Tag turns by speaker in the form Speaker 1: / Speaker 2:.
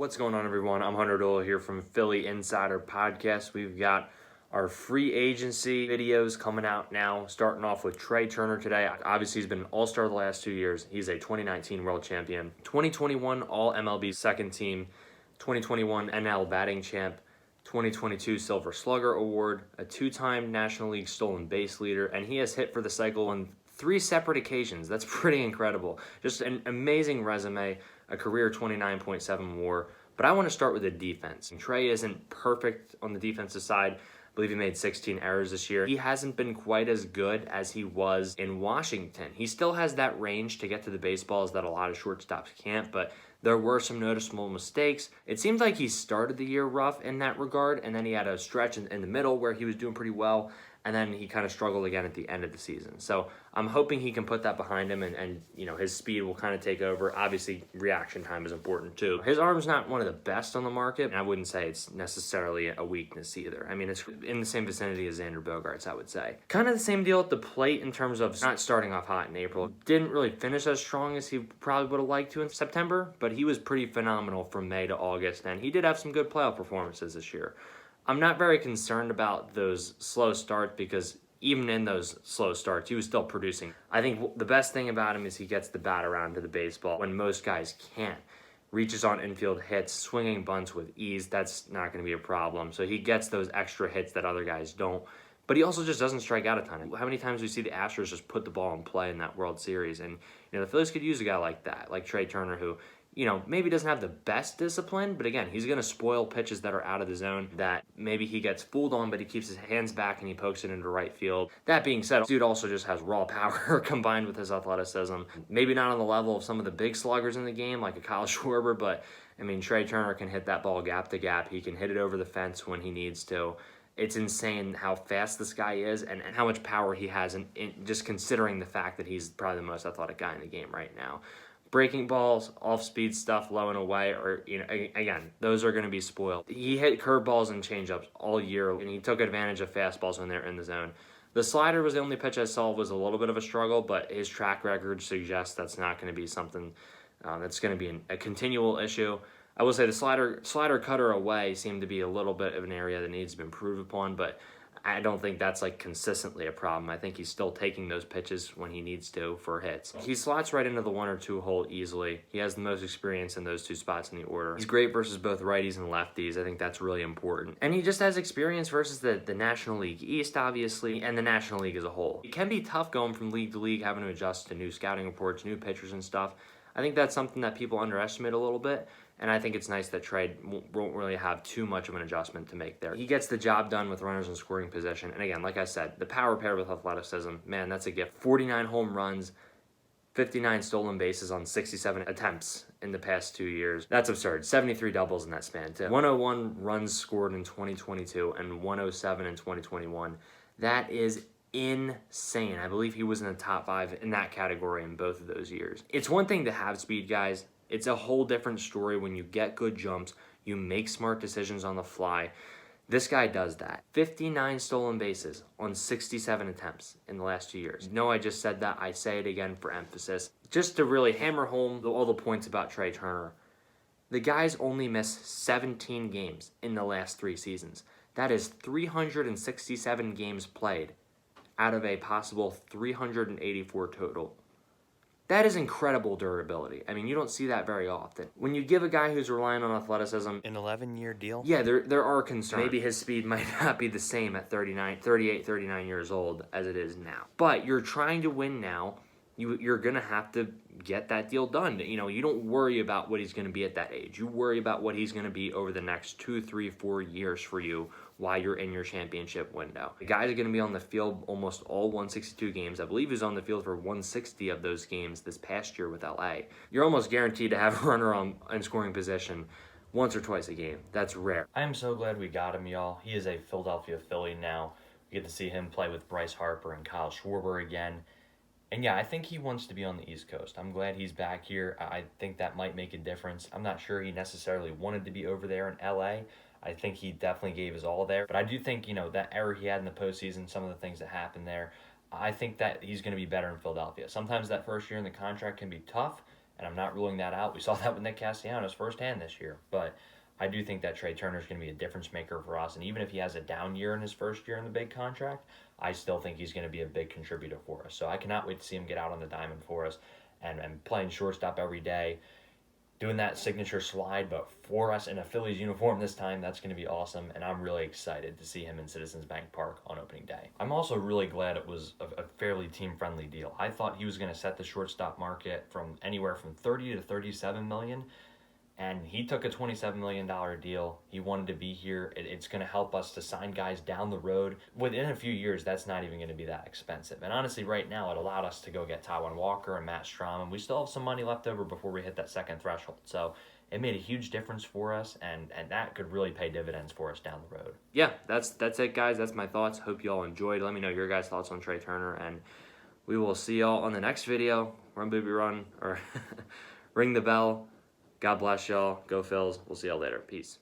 Speaker 1: What's going on, everyone? I'm Hunter Dole here from Philly Insider Podcast. We've got our free agency videos coming out now, starting off with Trea Turner today. Obviously, he's been an all-star the last 2 years. He's a 2019 world champion, 2021 All-MLB second team, 2021 NL batting champ, 2022 Silver Slugger Award, a two-time National League stolen base leader, and he has hit for the cycle on 3 separate occasions. That's pretty incredible. Just an amazing resume, a career 29.7 WAR. But I want to start with the defense. Trea isn't perfect on the defensive side. I believe he made 16 errors this year. He hasn't been quite as good as he was in Washington. He still has that range to get to the baseballs that a lot of shortstops can't, but there were some noticeable mistakes. It seems like he started the year rough in that regard, and then he had a stretch in the middle where he was doing pretty well, and then he kind of struggled again at the end of the season. So I'm hoping he can put that behind him, and his speed will kind of take over. Obviously, reaction time is important too. His arm's not one of the best on the market, and I wouldn't say it's necessarily a weakness either. I mean, it's in the same vicinity as Xander Bogaerts, I would say. Kind of the same deal at the plate in terms of not starting off hot in April. Didn't really finish as strong as he probably would have liked to in September, but he was pretty phenomenal from May to August, and he did have some good playoff performances this year. I'm not very concerned about those slow starts because even in those slow starts, he was still producing. I think the best thing about him is he gets the bat around to the baseball when most guys can't. Reaches on infield hits, swinging bunts with ease, that's not going to be a problem. So he gets those extra hits that other guys don't. But he also just doesn't strike out a ton. How many times do we see the Astros just put the ball in play in that World Series? And the Phillies could use a guy like that, like Trea Turner, who maybe doesn't have the best discipline, but again, he's going to spoil pitches that are out of the zone that maybe he gets fooled on, but he keeps his hands back and he pokes it into right field. That being said, dude also just has raw power combined with his athleticism. Maybe not on the level of some of the big sluggers in the game, like a Kyle Schwarber, but I mean, Trea Turner can hit that ball gap to gap. He can hit it over the fence when he needs to. It's insane how fast this guy is and how much power he has, in just considering the fact that he's probably the most athletic guy in the game right now. Breaking balls, off-speed stuff, low and away, or, again, those are going to be spoiled. He hit curveballs and changeups all year, and he took advantage of fastballs when they're in the zone. The slider was the only pitch I saw was a little bit of a struggle, but his track record suggests that's not going to be something that's going to be a continual issue. I will say the slider cutter away seemed to be a little bit of an area that needs to be improved upon, but I don't think that's consistently a problem. I think he's still taking those pitches when he needs to for hits. He slots right into the 1 or 2 hole easily. He has the most experience in those 2 spots in the order. He's great versus both righties and lefties. I think that's really important. And he just has experience versus the National League East, obviously, and the National League as a whole. It can be tough going from league to league, having to adjust to new scouting reports, new pitchers and stuff. I think that's something that people underestimate a little bit, and I think it's nice that Trea won't really have too much of an adjustment to make there. He gets the job done with runners in scoring position, and again, like I said, the power paired with athleticism, man, that's a gift. 49 home runs, 59 stolen bases on 67 attempts in the past 2 years. That's absurd. 73 doubles in that span, too. 101 runs scored in 2022 and 107 in 2021. That is insane. I believe he was in the top 5 in that category in both of those years. It's one thing to have speed, guys. It's a whole different story when you get good jumps, you make smart decisions on the fly. This guy does that. 59 stolen bases on 67 attempts in the last 2 years. No, I just said that. I say it again for emphasis. Just to really hammer home all the points about Trea Turner. The guy's only missed 17 games in the last 3 seasons. That is 367 games played out of a possible 384 total. That is incredible durability. I mean, you don't see that very often. When you give a guy who's relying on athleticism
Speaker 2: an 11-year deal?
Speaker 1: Yeah, there are concerns. Maybe his speed might not be the same at 38, 39 years old as it is now. But you're trying to win now. You're going to have to get that deal done. You don't worry about what he's going to be at that age. You worry about what he's going to be over the next 2, 3, 4 years for you while you're in your championship window. The guys are going to be on the field almost all 162 games. I believe he's on the field for 160 of those games this past year with LA. You're almost guaranteed to have a runner in scoring position once or twice a game. That's rare.
Speaker 2: I am so glad we got him, y'all. He is a Philadelphia Philly now. We get to see him play with Bryce Harper and Kyle Schwarber again. And yeah, I think he wants to be on the East Coast. I'm glad he's back here. I think that might make a difference. I'm not sure he necessarily wanted to be over there in LA. I think he definitely gave his all there. But I do think, that error he had in the postseason, some of the things that happened there, I think that he's going to be better in Philadelphia. Sometimes that first year in the contract can be tough, and I'm not ruling that out. We saw that with Nick Castellanos firsthand this year, but I do think that Trea Turner is going to be a difference maker for us, and even if he has a down year in his first year in the big contract, I still think he's going to be a big contributor for us. So I cannot wait to see him get out on the diamond for us and playing shortstop every day, doing that signature slide, but for us in a Phillies uniform this time. That's going to be awesome, and I'm really excited to see him in Citizens Bank Park on opening day. I'm also really glad it was a fairly team-friendly deal. I thought he was going to set the shortstop market from anywhere from 30 to 37 million, and he took a $27 million deal. He wanted to be here. It's going to help us to sign guys down the road. Within a few years, that's not even going to be that expensive. And honestly, right now, it allowed us to go get Taijuan Walker and Matt Strom, and we still have some money left over before we hit that second threshold. So it made a huge difference for us, and that could really pay dividends for us down the road.
Speaker 1: Yeah, that's it, guys. That's my thoughts. Hope you all enjoyed. Let me know your guys' thoughts on Trea Turner, and we will see y'all on the next video. Run, baby, run, or ring the bell. God bless y'all. Go Phils. We'll see y'all later. Peace.